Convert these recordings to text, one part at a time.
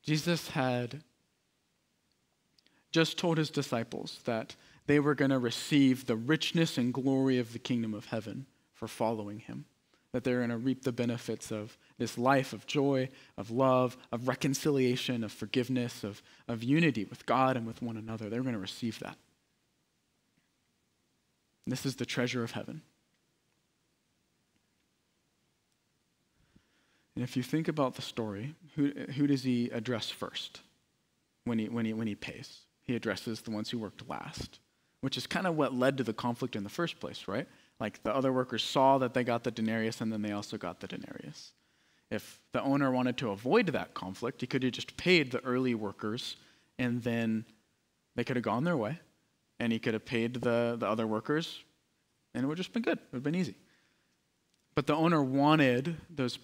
Jesus had just told his disciples that they were going to receive the richness and glory of the kingdom of heaven for following him, that they're going to reap the benefits of this life of joy, of love, of reconciliation, of forgiveness, of unity with God and with one another. They're going to receive that. This is the treasure of heaven. And if you think about the story, who does he address first when he pays? He addresses the ones who worked last, which is kind of what led to the conflict in the first place, right? Like the other workers saw that they got the denarius and then they also got the denarius. If the owner wanted to avoid that conflict, he could have just paid the early workers and then they could have gone their way and he could have paid the other workers and it would have just been good. It would have been easy. But the owner wanted those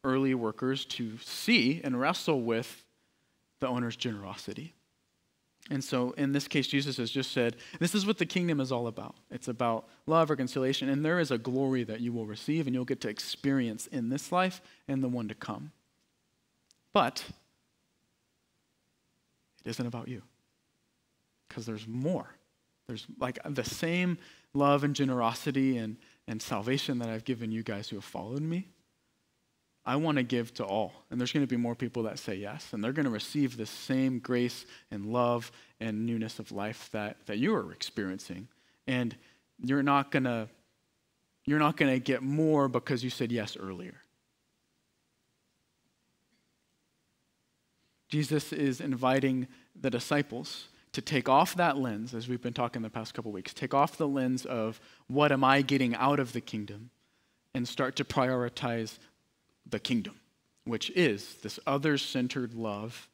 early workers to see and wrestle with the owner's generosity. And so in this case, Jesus has just said, this is what the kingdom is all about. It's about love, reconciliation, and there is a glory that you will receive and you'll get to experience in this life and the one to come. But it isn't about you, because there's more. There's like the same love and generosity and salvation that I've given you guys who have followed me. I want to give to all. And there's going to be more people that say yes. And they're going to receive the same grace and love and newness of life that you are experiencing. And you're not going to get more because you said yes earlier. Jesus is inviting the disciples to take off that lens, as we've been talking the past couple weeks, take off the lens of what am I getting out of the kingdom and start to prioritize the kingdom, which is this others-centered love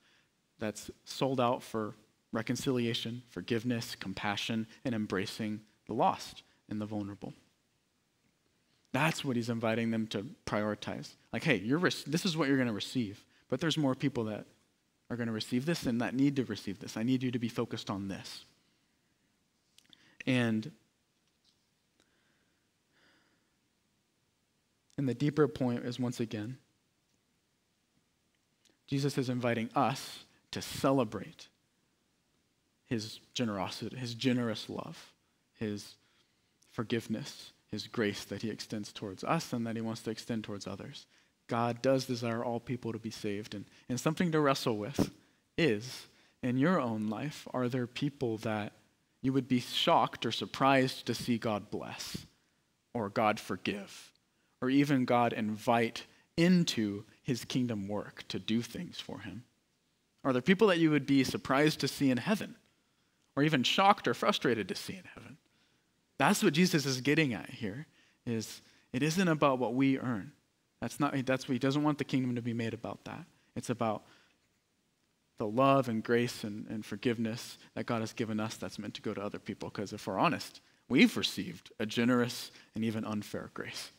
that's sold out for reconciliation, forgiveness, compassion, and embracing the lost and the vulnerable. That's what he's inviting them to prioritize. Like, hey, this is what you're going to receive, but there's more people that are going to receive this and that need to receive this. I need you to be focused on this. And the deeper point is, once again, Jesus is inviting us to celebrate his generosity, his generous love, his forgiveness, his grace that he extends towards us and that he wants to extend towards others. God does desire all people to be saved. And something to wrestle with is, in your own life, are there people that you would be shocked or surprised to see God bless or God forgive? Or even God invite into his kingdom work to do things for him? Are there people that you would be surprised to see in heaven? Or even shocked or frustrated to see in heaven? That's what Jesus is getting at here, is it isn't about what we earn. That's what he doesn't want the kingdom to be made about that. It's about the love and grace and forgiveness that God has given us that's meant to go to other people. Because if we're honest, we've received a generous and even unfair grace.